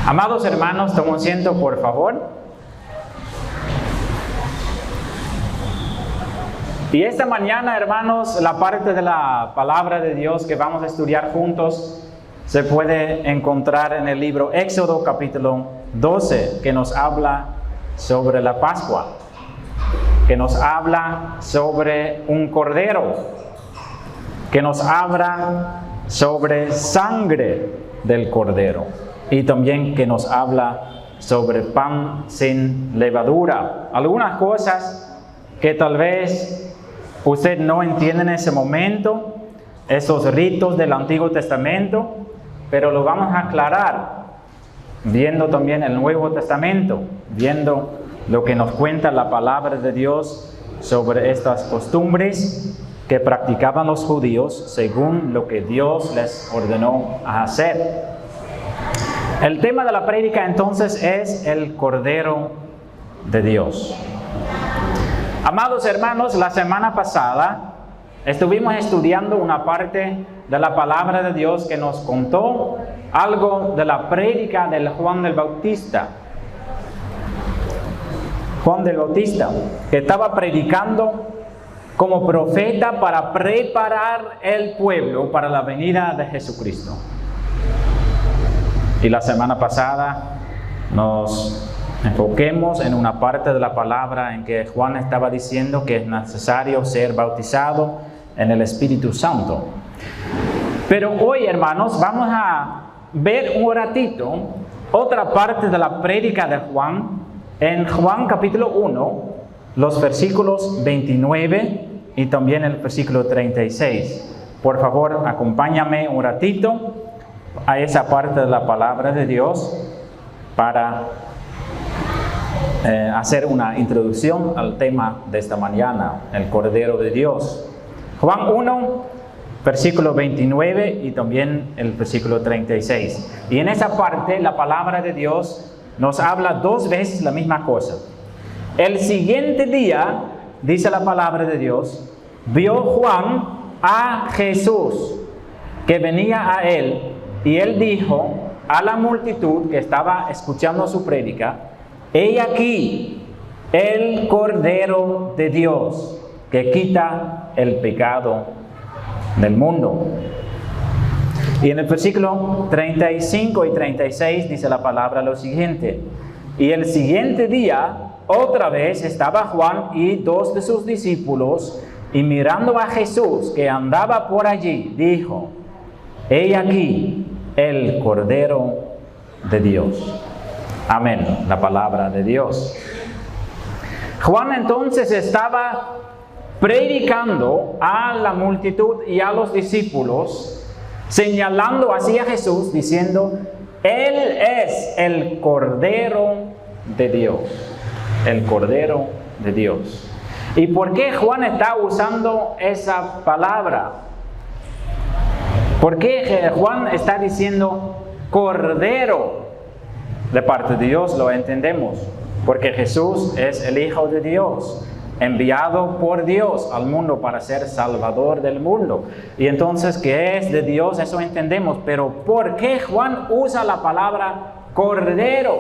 Amados hermanos, tomen asiento, por favor. Y esta mañana, hermanos, la parte de la palabra de Dios que vamos a estudiar juntos se puede encontrar en el libro Éxodo capítulo 12, que nos habla sobre la Pascua, que nos habla sobre un cordero, que nos habla sobre sangre del cordero y también que nos habla sobre pan sin levadura. Algunas cosas que tal vez usted no entiende en ese momento, esos ritos del Antiguo Testamento, pero lo vamos a aclarar viendo también el Nuevo Testamento, viendo lo que nos cuenta la palabra de Dios sobre estas costumbres que practicaban los judíos según lo que Dios les ordenó a hacer. El tema de la prédica entonces es el Cordero de Dios. Amados hermanos, la semana pasada estuvimos estudiando una parte de la palabra de Dios que nos contó algo de la prédica de Juan el Bautista. Juan el Bautista, que estaba predicando como profeta para preparar el pueblo para la venida de Jesucristo. Y la semana pasada nos enfoquemos en una parte de la palabra en que Juan estaba diciendo que es necesario ser bautizado en el Espíritu Santo. Pero hoy, hermanos, vamos a ver un ratito otra parte de la prédica de Juan en Juan capítulo 1, los versículos 29 y también el versículo 36. Por favor, acompáñame un ratito a esa parte de la palabra de Dios para hacer una introducción al tema de esta mañana, el Cordero de Dios. Juan 1, versículo 29 y también el versículo 36. Y en esa parte la palabra de Dios nos habla dos veces la misma cosa. El siguiente día, dice la palabra de Dios, vio Juan a Jesús que venía a él, y él dijo a la multitud que estaba escuchando su prédica: he aquí el Cordero de Dios que quita el pecado del mundo. Y en el versículo 35 y 36 dice la palabra lo siguiente: y el siguiente día otra vez estaba Juan y dos de sus discípulos, y mirando a Jesús que andaba por allí, dijo: he aquí el Cordero de Dios. Amén, la palabra de Dios. Juan entonces estaba predicando a la multitud y a los discípulos, señalando así a Jesús, diciendo: Él es el Cordero de Dios. El Cordero de Dios. ¿Y por qué Juan está usando esa palabra? ¿Por qué Juan está diciendo Cordero de parte de Dios? Lo entendemos. Porque Jesús es el Hijo de Dios, enviado por Dios al mundo para ser Salvador del mundo. Y entonces, ¿qué es de Dios? Eso entendemos. Pero ¿por qué Juan usa la palabra Cordero?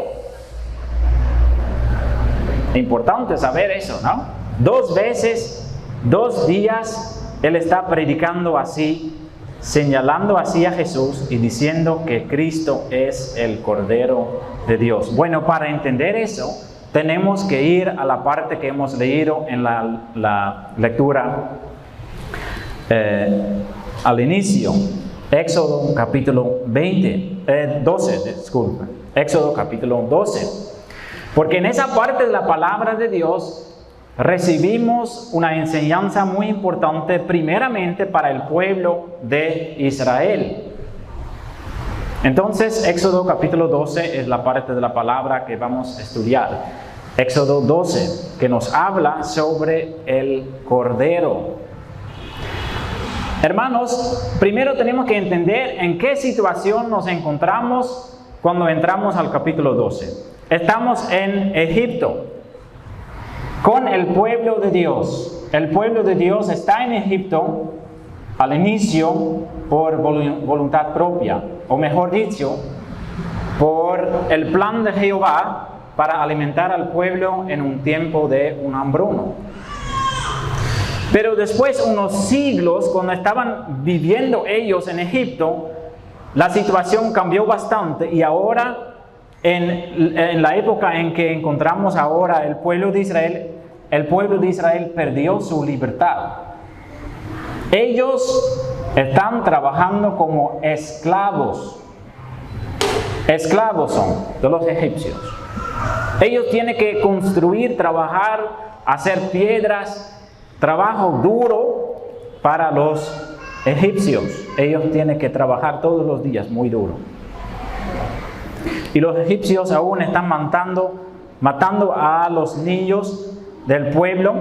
Importante saber eso, ¿no? Dos veces, 2 días, él está predicando así, señalando así a Jesús y diciendo que Cristo es el Cordero de Dios. Bueno, para entender eso, tenemos que ir a la parte que hemos leído en la lectura al inicio. Éxodo capítulo 12, disculpe. Éxodo capítulo 12. Porque en esa parte de la palabra de Dios recibimos una enseñanza muy importante, primeramente para el pueblo de Israel. Entonces, Éxodo capítulo 12 es la parte de la palabra que vamos a estudiar. Éxodo 12, que nos habla sobre el Cordero. Hermanos, primero tenemos que entender en qué situación nos encontramos cuando entramos al capítulo 12. Estamos en Egipto con el pueblo de Dios. El pueblo de Dios está en Egipto al inicio por voluntad propia, o mejor dicho, por el plan de Jehová para alimentar al pueblo en un tiempo de un hambruno. Pero después, unos siglos, cuando estaban viviendo ellos en Egipto, la situación cambió bastante y ahora, en la época en que encontramos ahora el pueblo de Israel perdió su libertad. Ellos están trabajando como esclavos. Esclavos son de los egipcios. Ellos tienen que construir, trabajar, hacer piedras, trabajo duro para los egipcios. Ellos tienen que trabajar todos los días muy duro. Y los egipcios aún están matando a los niños del pueblo.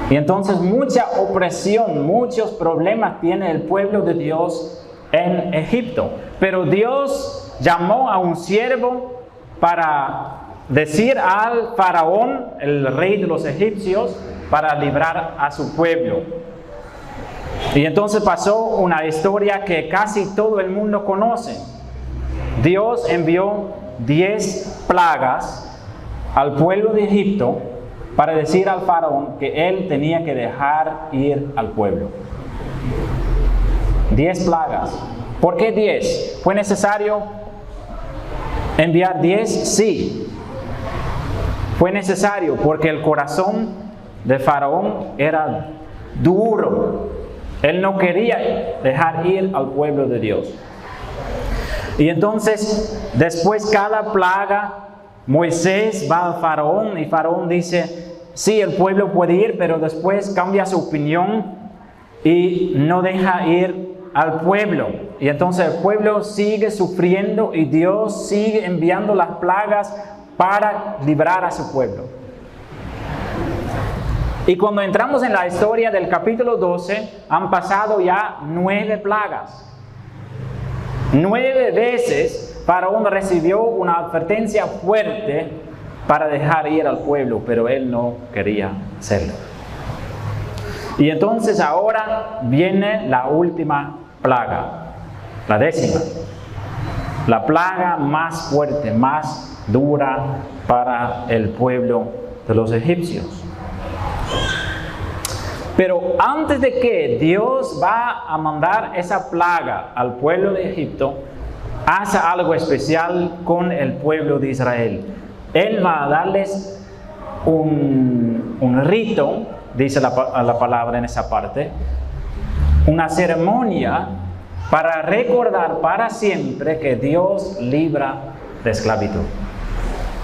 Y entonces mucha opresión, muchos problemas tiene el pueblo de Dios en Egipto. Pero Dios llamó a un siervo para decir al faraón, el rey de los egipcios, para librar a su pueblo. Y entonces pasó una historia que casi todo el mundo conoce. Dios envió 10 plagas al pueblo de Egipto para decir al faraón que él tenía que dejar ir al pueblo. 10 plagas. ¿Por qué 10? ¿Fue necesario enviar 10? Sí. Fue necesario porque el corazón de faraón era duro. Él no quería dejar ir al pueblo de Dios. Y entonces, después cada plaga, Moisés va al faraón y faraón dice, sí, el pueblo puede ir, pero después cambia su opinión y no deja ir al pueblo. Y entonces el pueblo sigue sufriendo y Dios sigue enviando las plagas para librar a su pueblo. Y cuando entramos en la historia del capítulo 12, han pasado ya 9 plagas. 9 veces Faraón recibió una advertencia fuerte para dejar ir al pueblo, pero él no quería hacerlo. Y entonces ahora viene la última plaga, la 10ª. La plaga más fuerte, más dura para el pueblo de los egipcios. Pero antes de que Dios va a mandar esa plaga al pueblo de Egipto, hace algo especial con el pueblo de Israel. Él va a darles un rito, dice la palabra en esa parte, una ceremonia para recordar para siempre que Dios libra de esclavitud.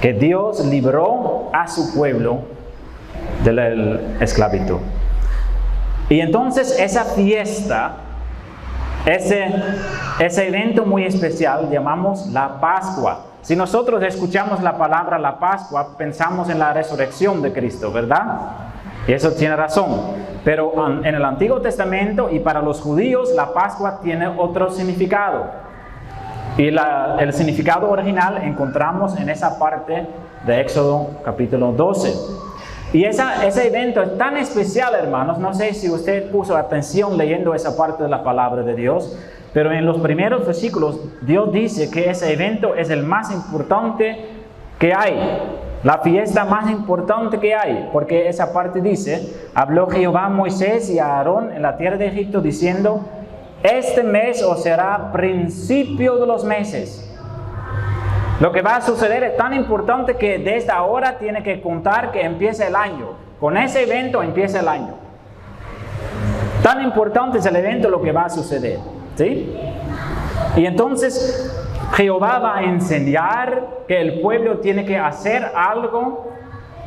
Que Dios libró a su pueblo de la esclavitud. Y entonces esa fiesta, ese evento muy especial, llamamos la Pascua. Si nosotros escuchamos la palabra la Pascua, pensamos en la resurrección de Cristo, ¿verdad? Y eso tiene razón. Pero en el Antiguo Testamento y para los judíos, la Pascua tiene otro significado. Y el significado original encontramos en esa parte de Éxodo capítulo 12. Y ese evento es tan especial, hermanos. No sé si usted puso atención leyendo esa parte de la palabra de Dios, pero en los primeros versículos Dios dice que ese evento es el más importante que hay, la fiesta más importante que hay, porque esa parte dice, habló Jehová a Moisés y a Aarón en la tierra de Egipto diciendo, este mes os será principio de los meses. Lo que va a suceder es tan importante que desde ahora tiene que contar que empieza el año. Con ese evento empieza el año. Tan importante es el evento lo que va a suceder, ¿sí? Y entonces Jehová va a enseñar que el pueblo tiene que hacer algo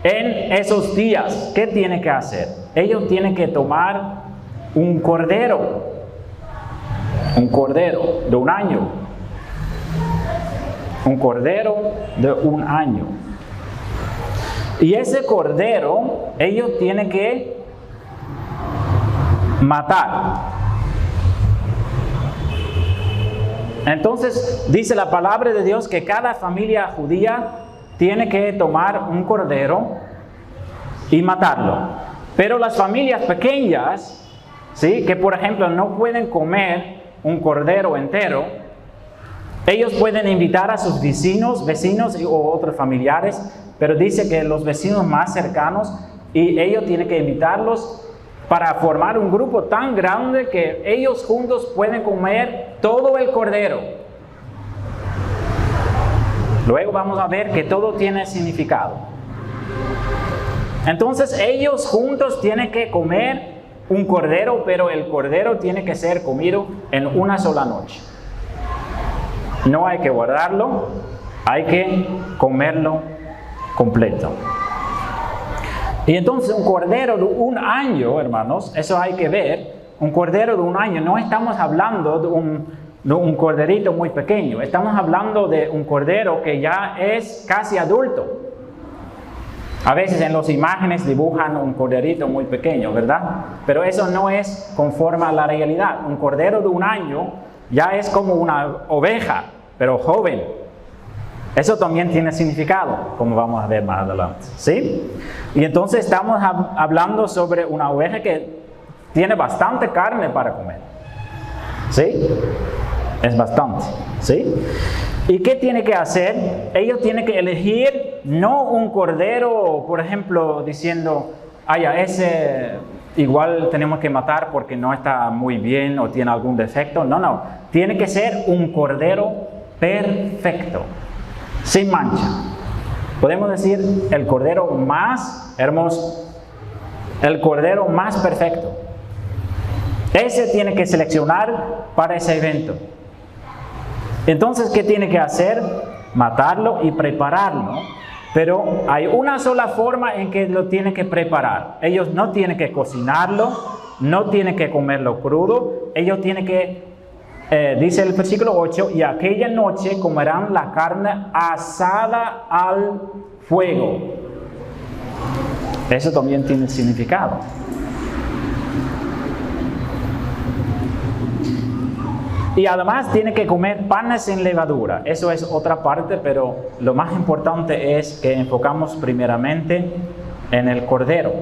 en esos días. ¿Qué tiene que hacer? Ellos tienen que tomar un cordero de un año. Un cordero de un año. Y ese cordero ellos tienen que matar. Entonces dice la palabra de Dios que cada familia judía tiene que tomar un cordero y matarlo. Pero las familias pequeñas, ¿sí?, que por ejemplo no pueden comer un cordero entero, Ellos pueden invitar a sus vecinos o otros familiares, pero dice que los vecinos más cercanos, y ellos tienen que invitarlos para formar un grupo tan grande que ellos juntos pueden comer todo el cordero. Luego vamos a ver que todo tiene significado. Entonces ellos juntos tienen que comer un cordero, pero el cordero tiene que ser comido en una sola noche. No hay que guardarlo, hay que comerlo completo. Y entonces un cordero de un año, hermanos, eso hay que ver. Un cordero de un año, no estamos hablando de un corderito muy pequeño. Estamos hablando de un cordero que ya es casi adulto. A veces en las imágenes dibujan un corderito muy pequeño, ¿verdad? Pero eso no es conforme a la realidad. Un cordero de un año ya es como una oveja, pero joven. Eso también tiene significado, como vamos a ver más adelante, ¿sí? Y entonces estamos hablando sobre una oveja que tiene bastante carne para comer, ¿sí? Es bastante, ¿sí? ¿Y qué tiene que hacer? Ellos tienen que elegir no un cordero, por ejemplo, diciendo, ese igual tenemos que matar porque no está muy bien o tiene algún defecto. No, tiene que ser un cordero perfecto, sin mancha. Podemos decir el cordero más hermoso, el cordero más perfecto. Ese tiene que seleccionar para ese evento. Entonces, ¿qué tiene que hacer? Matarlo y prepararlo. Pero hay una sola forma en que lo tienen que preparar. Ellos no tienen que cocinarlo, no tienen que comerlo crudo. Ellos tienen que, dice el versículo 8, y aquella noche comerán la carne asada al fuego. Eso también tiene significado. Y además tiene que comer panes sin levadura. Eso es otra parte, pero lo más importante es que enfocamos primeramente en el cordero.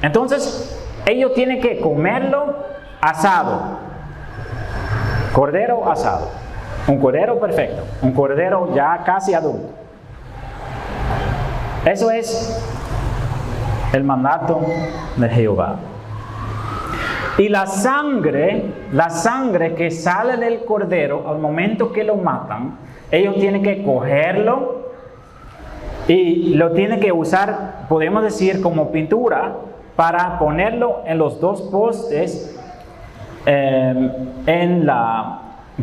Entonces, ellos tienen que comerlo asado. Cordero asado. Un cordero perfecto. Un cordero ya casi adulto. Eso es el mandato de Jehová. Y la sangre que sale del cordero al momento que lo matan, ellos tienen que cogerlo y lo tienen que usar, podemos decir, como pintura para ponerlo en los dos postes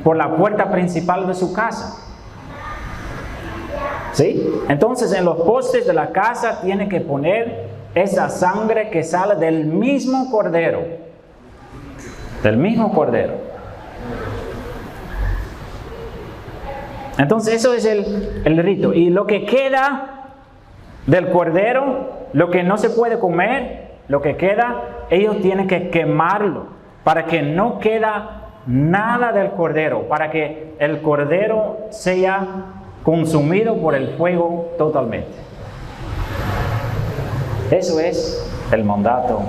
por la puerta principal de su casa. ¿Sí? Entonces en los postes de la casa tienen que poner esa sangre que sale del mismo cordero. Del mismo cordero. Entonces eso es el rito. Y lo que queda del cordero, lo que no se puede comer, lo que queda, ellos tienen que quemarlo para que no queda nada del cordero, para que el cordero sea consumido por el fuego totalmente. Eso es el mandato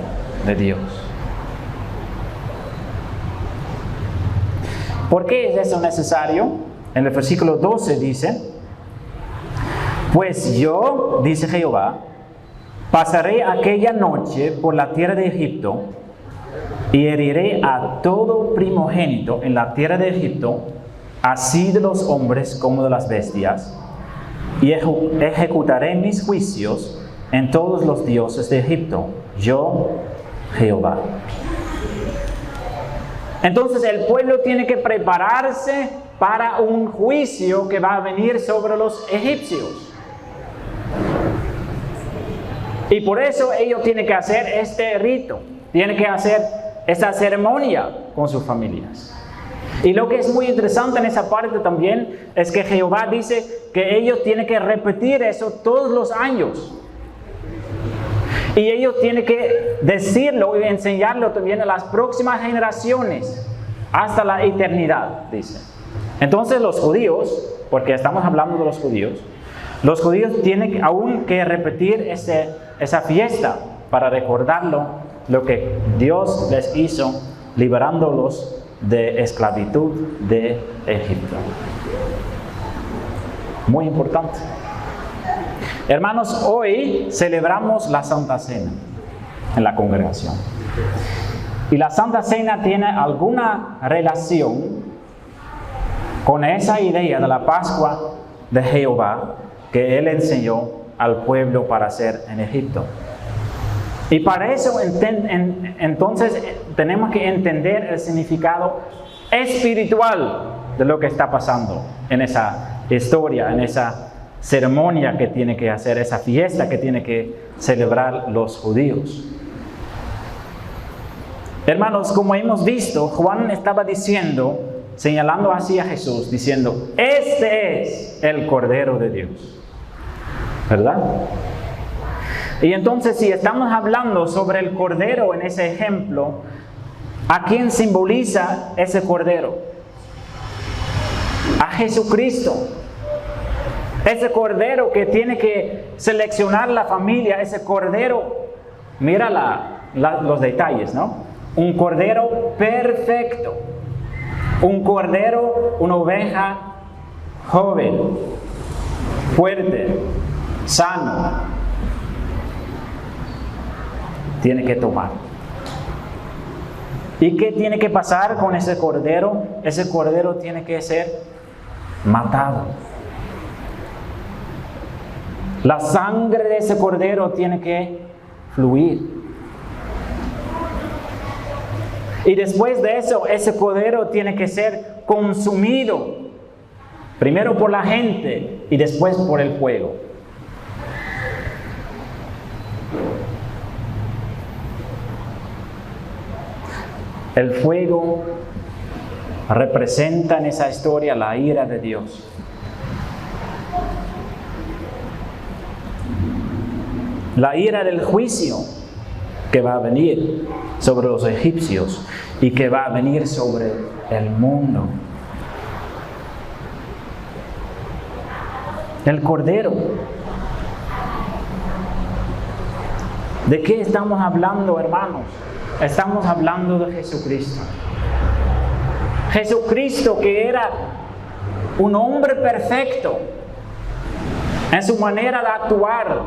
de Dios. ¿Por qué es eso necesario? En el versículo 12 dice, pues yo, dice Jehová, pasaré aquella noche por la tierra de Egipto y heriré a todo primogénito en la tierra de Egipto, así de los hombres como de las bestias, y ejecutaré mis juicios en todos los dioses de Egipto, yo, Jehová. Entonces el pueblo tiene que prepararse para un juicio que va a venir sobre los egipcios. Y por eso ellos tienen que hacer este rito, tienen que hacer esta ceremonia con sus familias. Y lo que es muy interesante en esa parte también es que Jehová dice que ellos tienen que repetir eso todos los años. Y ellos tienen que decirlo y enseñarlo también a las próximas generaciones, hasta la eternidad, dice. Entonces los judíos, porque estamos hablando de los judíos tienen aún que repetir esa fiesta para recordarlo, lo que Dios les hizo, liberándolos de esclavitud de Egipto. Muy importante. Hermanos, hoy celebramos la Santa Cena en la congregación. Y la Santa Cena tiene alguna relación con esa idea de la Pascua de Jehová que Él enseñó al pueblo para hacer en Egipto. Y para eso entonces tenemos que entender el significado espiritual de lo que está pasando en esa historia, en esa ceremonia que tiene que hacer, esa fiesta que tiene que celebrar los judíos. Hermanos, como hemos visto, Juan estaba diciendo, señalando así a Jesús, diciendo, este es el Cordero de Dios. ¿Verdad? Y entonces, si estamos hablando sobre el Cordero en ese ejemplo, ¿a quién simboliza ese Cordero? A Jesucristo. Ese Cordero que tiene que seleccionar la familia, ese Cordero, mira los detalles, ¿no? Un Cordero perfecto. Un Cordero, una oveja joven, fuerte, sano. Tiene que tomar. ¿Y qué tiene que pasar con ese Cordero? Ese Cordero tiene que ser matado. La sangre de ese Cordero tiene que fluir. Y después de eso, ese Cordero tiene que ser consumido. Primero por la gente y después por el fuego. El fuego representa en esa historia la ira de Dios. La ira del juicio que va a venir sobre los egipcios y que va a venir sobre el mundo. El Cordero. ¿De qué estamos hablando, hermanos? Estamos hablando de Jesucristo. Jesucristo, que era un hombre perfecto en su manera de actuar,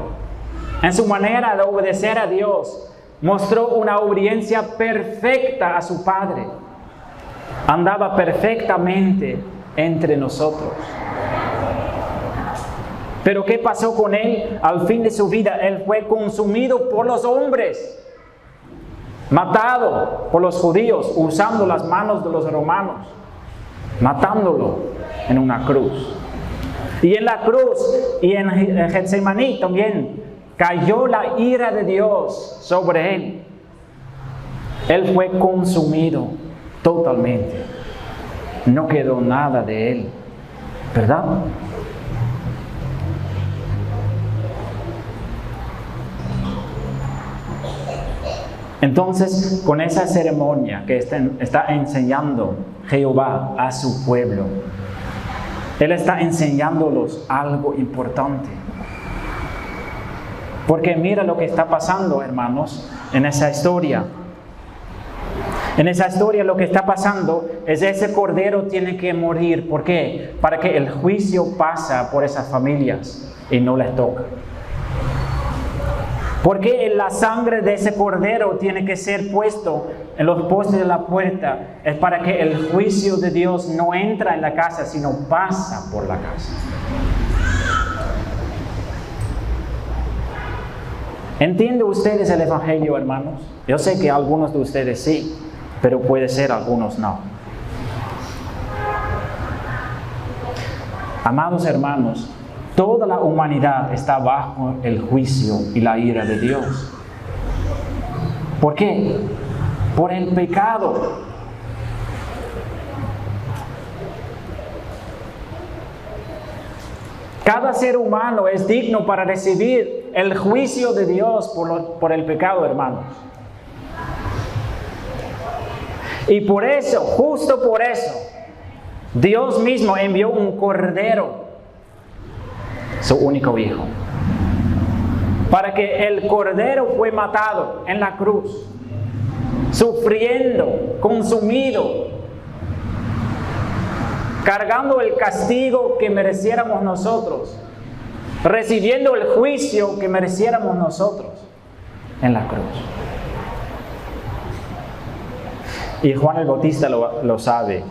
en su manera de obedecer a Dios, mostró una obediencia perfecta a su Padre. Andaba perfectamente entre nosotros. Pero ¿qué pasó con Él? Al fin de su vida, Él fue consumido por los hombres. Matado por los judíos, usando las manos de los romanos, matándolo en una cruz. Y en la cruz y en Getsemaní también cayó la ira de Dios sobre Él. Él fue consumido totalmente. No quedó nada de Él, ¿verdad? Entonces, con esa ceremonia que está enseñando Jehová a su pueblo, Él está enseñándolos algo importante. Porque mira lo que está pasando, hermanos, en esa historia. En esa historia lo que está pasando es ese Cordero tiene que morir. ¿Por qué? Para que el juicio pasa por esas familias y no les toca. Porque la sangre de ese Cordero tiene que ser puesto en los postes de la puerta. Es para que el juicio de Dios no entra en la casa, sino pasa por la casa. ¿Entienden ustedes el Evangelio, hermanos? Yo sé que algunos de ustedes sí, pero puede ser algunos no. Amados hermanos, toda la humanidad está bajo el juicio y la ira de Dios. ¿Por qué? Por el pecado. Cada ser humano es digno para recibir el juicio de Dios por el pecado, hermanos. Y por eso, justo por eso, Dios mismo envió un Cordero, su único hijo, para que el Cordero fue matado en la cruz, sufriendo, consumido, cargando el castigo que mereciéramos nosotros, recibiendo el juicio que mereciéramos nosotros en la cruz. Y Juan el Bautista lo sabe.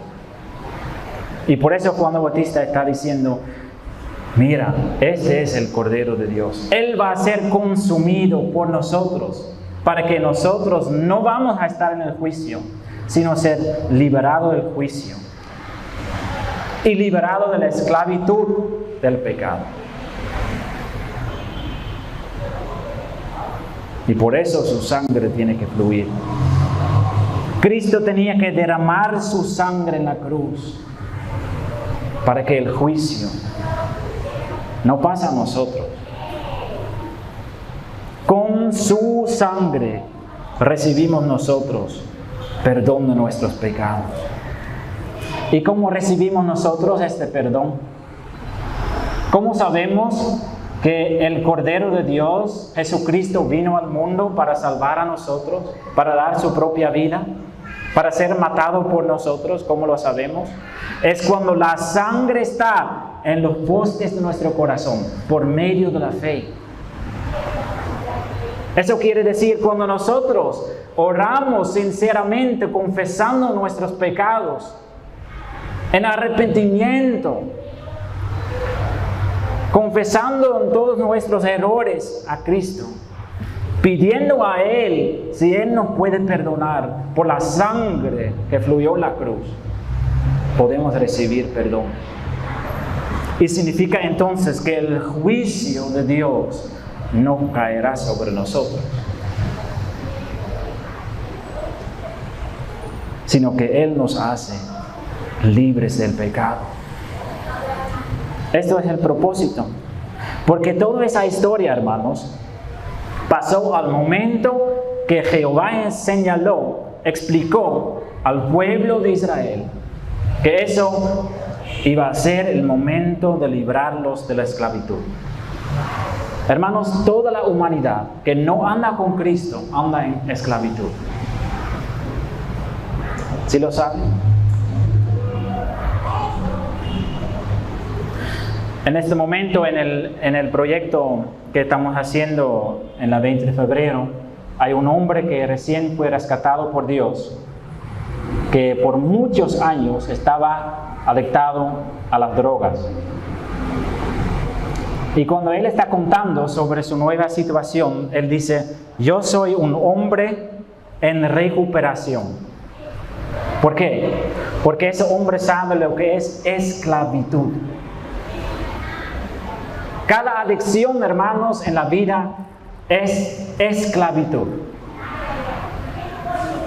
Y por eso Juan el Bautista está diciendo, mira, ese es el Cordero de Dios. Él va a ser consumido por nosotros, para que nosotros no vamos a estar en el juicio, sino ser liberados del juicio y liberados de la esclavitud del pecado. Y por eso su sangre tiene que fluir. Cristo tenía que derramar su sangre en la cruz para que el juicio no pase a nosotros. Con su sangre recibimos nosotros perdón de nuestros pecados. ¿Y cómo recibimos nosotros este perdón? ¿Cómo sabemos que el Cordero de Dios, Jesucristo, vino al mundo para salvar a nosotros, para dar su propia vida, para ser matado por nosotros? ¿Cómo lo sabemos? Es cuando la sangre está en los postes de nuestro corazón, por medio de la fe. Eso quiere decir, cuando nosotros oramos sinceramente, confesando nuestros pecados, en arrepentimiento, confesando en todos nuestros errores a Cristo, pidiendo a Él si Él nos puede perdonar por la sangre que fluyó en la cruz, podemos recibir perdón. Y significa entonces que el juicio de Dios no caerá sobre nosotros, sino que Él nos hace libres del pecado. Esto es el propósito, porque toda esa historia, hermanos, pasó al momento que Jehová señaló, explicó al pueblo de Israel que eso iba a ser el momento de librarlos de la esclavitud. Hermanos, toda la humanidad que no anda con Cristo anda en esclavitud. ¿Sí lo saben? En este momento, en el proyecto que estamos haciendo en la 20 de febrero, hay un hombre que recién fue rescatado por Dios, que por muchos años estaba adictado a las drogas. Y cuando él está contando sobre su nueva situación, él dice, yo soy un hombre en recuperación. ¿Por qué? Porque ese hombre sabe lo que es esclavitud. Cada adicción, hermanos, en la vida es esclavitud.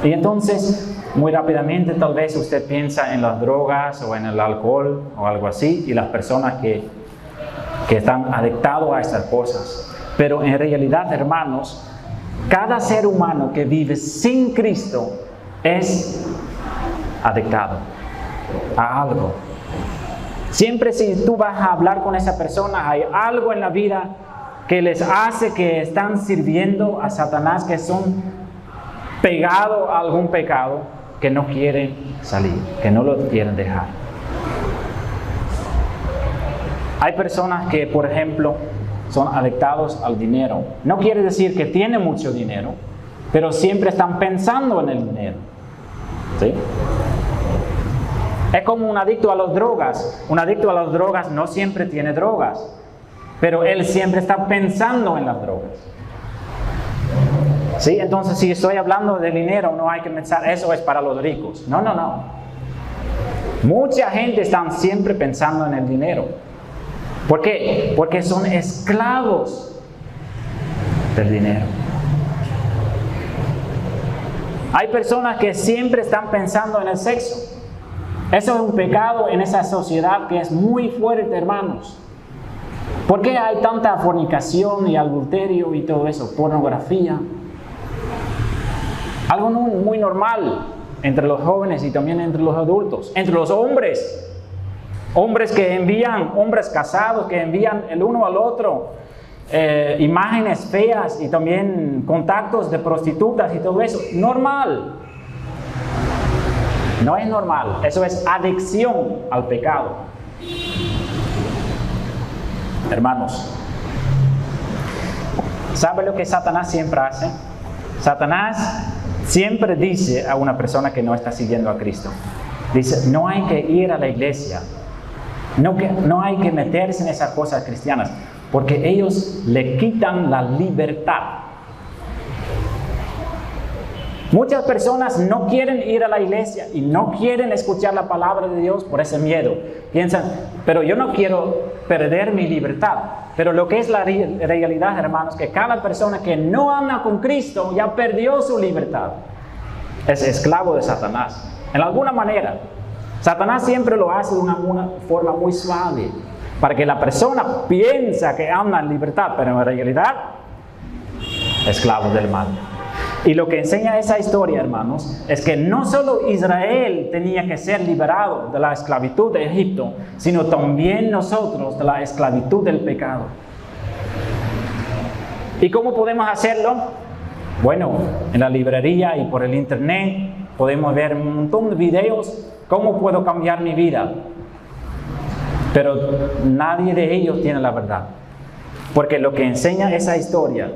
Y entonces, muy rápidamente, tal vez usted piensa en las drogas o en el alcohol o algo así, y las personas que están adictados a estas cosas. Pero en realidad, hermanos, cada ser humano que vive sin Cristo es adictado a algo. Siempre si tú vas a hablar con esa persona, hay algo en la vida que les hace que están sirviendo a Satanás, que son pegados a algún pecado que no quieren salir, que no lo quieren dejar. Hay personas que, por ejemplo, son adictados al dinero. No quiere decir que tienen mucho dinero, pero siempre están pensando en el dinero. ¿Sí? Es como un adicto a las drogas. Un adicto a las drogas no siempre tiene drogas, pero él siempre está pensando en las drogas. ¿Sí? Entonces, si estoy hablando de dinero, no hay que pensar, eso es para los ricos. No. Mucha gente está siempre pensando en el dinero. ¿Por qué? Porque son esclavos del dinero. Hay personas que siempre están pensando en el sexo. Eso es un pecado en esa sociedad que es muy fuerte, hermanos. ¿Por qué hay tanta fornicación y adulterio y todo eso? Pornografía. Algo muy normal entre los jóvenes y también entre los adultos. Entre los hombres. Hombres casados que envían el uno al otro imágenes feas y también contactos de prostitutas y todo eso. Normal. No es normal, eso es adicción al pecado. Hermanos, ¿sabe lo que Satanás siempre hace? Satanás siempre dice a una persona que no está siguiendo a Cristo, dice, no hay que ir a la iglesia, no hay que meterse en esas cosas cristianas, porque ellos le quitan la libertad. Muchas personas no quieren ir a la iglesia y no quieren escuchar la palabra de Dios por ese miedo. Piensan, pero yo no quiero perder mi libertad. Pero lo que es la realidad, hermanos, que cada persona que no anda con Cristo ya perdió su libertad. Es esclavo de Satanás. En alguna manera. Satanás siempre lo hace de una forma muy suave, para que la persona piensa que anda en libertad, pero en realidad, esclavo del mal. Y lo que enseña esa historia, hermanos, es que no solo Israel tenía que ser liberado de la esclavitud de Egipto, sino también nosotros de la esclavitud del pecado. ¿Y cómo podemos hacerlo? Bueno, en la librería y por el internet podemos ver un montón de videos. ¿Cómo puedo cambiar mi vida? Pero nadie de ellos tiene la verdad. Porque lo que enseña esa historia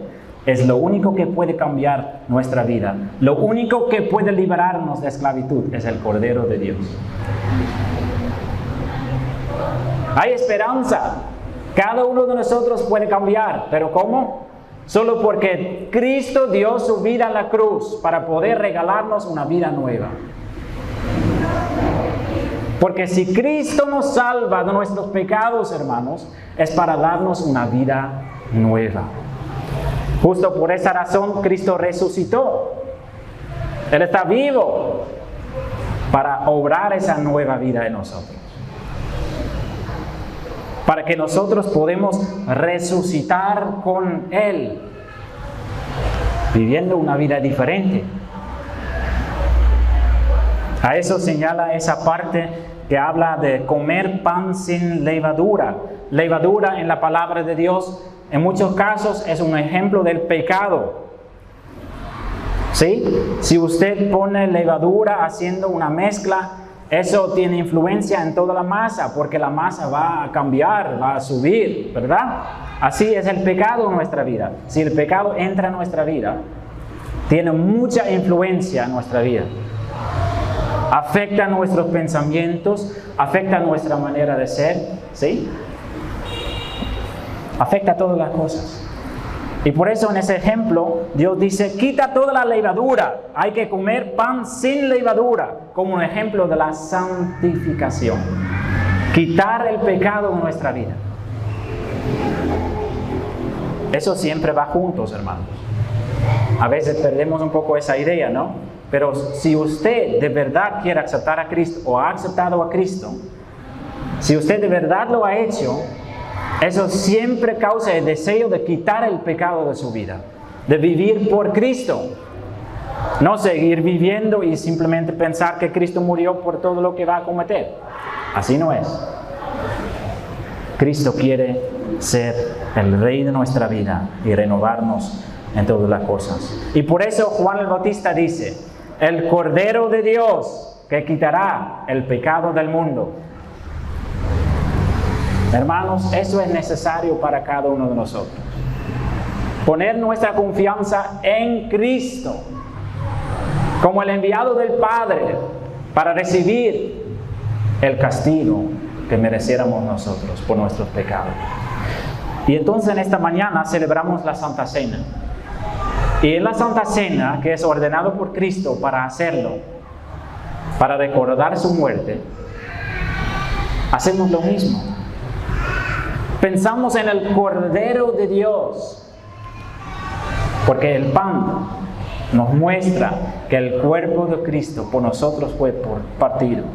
es lo único que puede cambiar nuestra vida. Lo único que puede liberarnos de esclavitud es el Cordero de Dios. Hay esperanza. Cada uno de nosotros puede cambiar. ¿Pero cómo? Solo porque Cristo dio su vida en la cruz para poder regalarnos una vida nueva. Porque si Cristo nos salva de nuestros pecados, hermanos, es para darnos una vida nueva. Justo por esa razón Cristo resucitó. Él está vivo para obrar esa nueva vida en nosotros. Para que nosotros podamos resucitar con Él, viviendo una vida diferente. A eso señala esa parte que habla de comer pan sin levadura. Levadura en la palabra de Dios en muchos casos es un ejemplo del pecado. ¿Sí? Si usted pone levadura haciendo una mezcla, eso tiene influencia en toda la masa, porque la masa va a cambiar, va a subir, ¿verdad? Así es el pecado en nuestra vida. Si el pecado entra en nuestra vida, tiene mucha influencia en nuestra vida. Afecta nuestros pensamientos, afecta nuestra manera de ser, ¿sí? Afecta todas las cosas. Y por eso en ese ejemplo, Dios dice, quita toda la levadura. Hay que comer pan sin levadura, como un ejemplo de la santificación. Quitar el pecado de nuestra vida. Eso siempre va juntos, hermanos. A veces perdemos un poco esa idea, ¿no? Pero si usted de verdad quiere aceptar a Cristo o ha aceptado a Cristo, si usted de verdad lo ha hecho, eso siempre causa el deseo de quitar el pecado de su vida, de vivir por Cristo. No seguir viviendo y simplemente pensar que Cristo murió por todo lo que va a cometer. Así no es. Cristo quiere ser el Rey de nuestra vida y renovarnos en todas las cosas. Y por eso Juan el Bautista dice, el Cordero de Dios que quitará el pecado del mundo. Hermanos, eso es necesario para cada uno de nosotros. Poner nuestra confianza en Cristo como el enviado del Padre para recibir el castigo que mereciéramos nosotros por nuestros pecados. Y entonces en esta mañana celebramos la Santa Cena. Y en la Santa Cena, que es ordenado por Cristo para hacerlo, para recordar su muerte, hacemos lo mismo. Pensamos en el Cordero de Dios, porque el pan nos muestra que el cuerpo de Cristo por nosotros fue partido.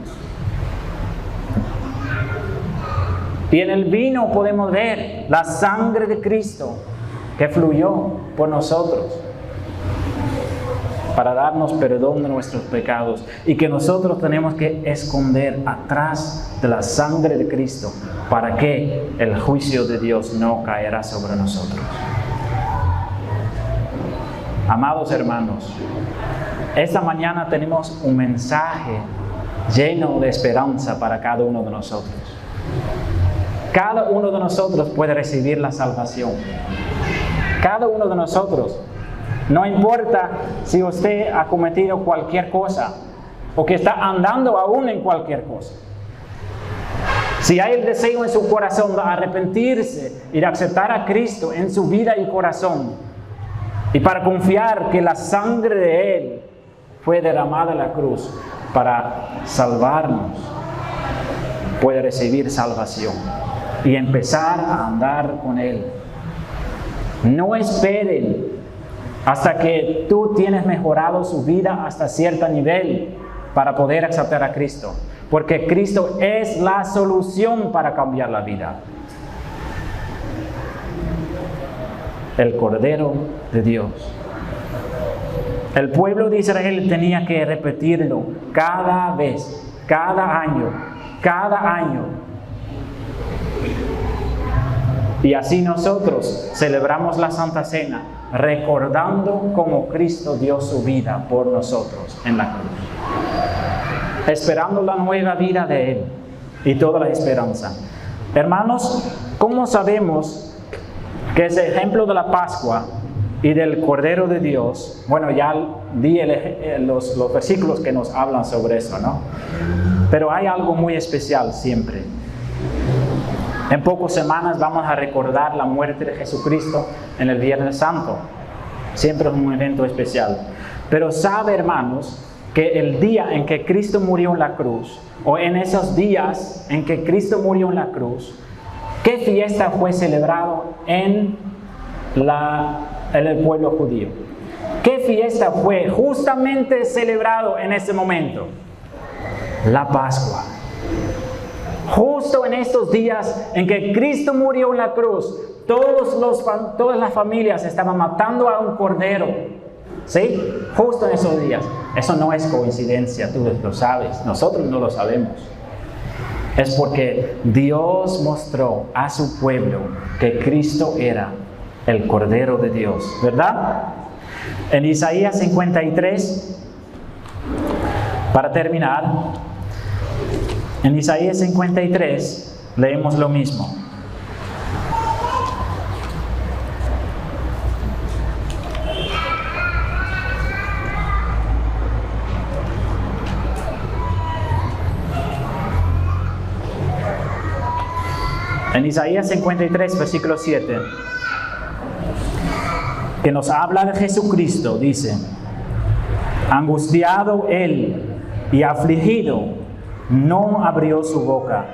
Y en el vino podemos ver la sangre de Cristo que fluyó por nosotros para darnos perdón de nuestros pecados, y que nosotros tenemos que esconder atrás de la sangre de Cristo para que el juicio de Dios no caerá sobre nosotros. Amados hermanos, esta mañana tenemos un mensaje lleno de esperanza para cada uno de nosotros. Cada uno de nosotros puede recibir la salvación. Cada uno de nosotros. No importa si usted ha cometido cualquier cosa o que está andando aún en cualquier cosa. Si hay el deseo en su corazón de arrepentirse y de aceptar a Cristo en su vida y corazón, y para confiar que la sangre de Él fue derramada en la cruz para salvarnos, puede recibir salvación y empezar a andar con Él. No esperen hasta que tú tienes mejorado su vida hasta cierto nivel para poder aceptar a Cristo, porque Cristo es la solución para cambiar la vida. El Cordero de Dios. El pueblo de Israel tenía que repetirlo cada vez, cada año. Y así nosotros celebramos la Santa Cena, recordando cómo Cristo dio su vida por nosotros en la cruz, esperando la nueva vida de Él y toda la esperanza. Hermanos, ¿cómo sabemos que ese ejemplo de la Pascua y del Cordero de Dios? Bueno, ya di los versículos que nos hablan sobre eso, ¿no? Pero hay algo muy especial siempre. En pocas semanas vamos a recordar la muerte de Jesucristo en el Viernes Santo. Siempre es un evento especial. Pero sabe, hermanos, que el día en que Cristo murió en la cruz, o en esos días en que Cristo murió en la cruz, ¿qué fiesta fue celebrado en el pueblo judío? ¿Qué fiesta fue justamente celebrado en ese momento? La Pascua. Justo en estos días en que Cristo murió en la cruz, todas las familias estaban matando a un cordero. ¿Sí? Justo en esos días. Eso no es coincidencia, tú lo sabes. Nosotros no lo sabemos. Es porque Dios mostró a su pueblo que Cristo era el Cordero de Dios, ¿verdad? En Isaías 53, para terminar, en Isaías 53 leemos lo mismo. En Isaías 53, versículo 7, que nos habla de Jesucristo, dice: angustiado Él y afligido, no abrió su boca.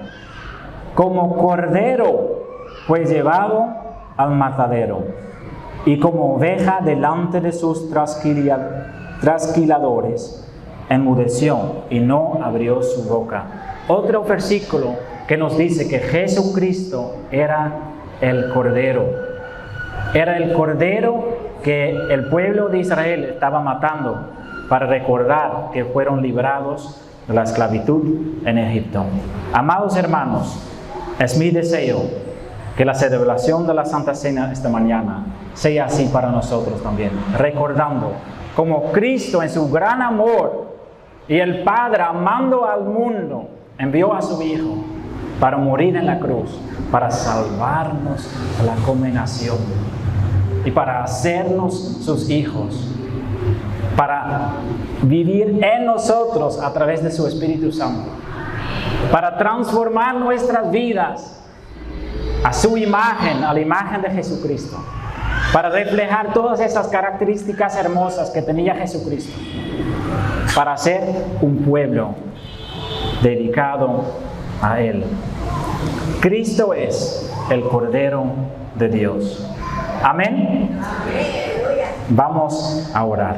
Como cordero fue llevado al matadero, y como oveja delante de sus trasquiladores, enmudeció y no abrió su boca. Otro versículo que nos dice que Jesucristo era el Cordero. Era el Cordero que el pueblo de Israel estaba matando para recordar que fueron librados de la esclavitud en Egipto. Amados hermanos, es mi deseo que la celebración de la Santa Cena esta mañana sea así para nosotros también, recordando cómo Cristo en su gran amor y el Padre amando al mundo envió a su Hijo para morir en la cruz, para salvarnos de la condenación y para hacernos sus hijos, para vivir en nosotros a través de su Espíritu Santo, para transformar nuestras vidas a su imagen, a la imagen de Jesucristo, para reflejar todas esas características hermosas que tenía Jesucristo, para ser un pueblo dedicado a Él. Cristo es el Cordero de Dios. Amén. Vamos a orar.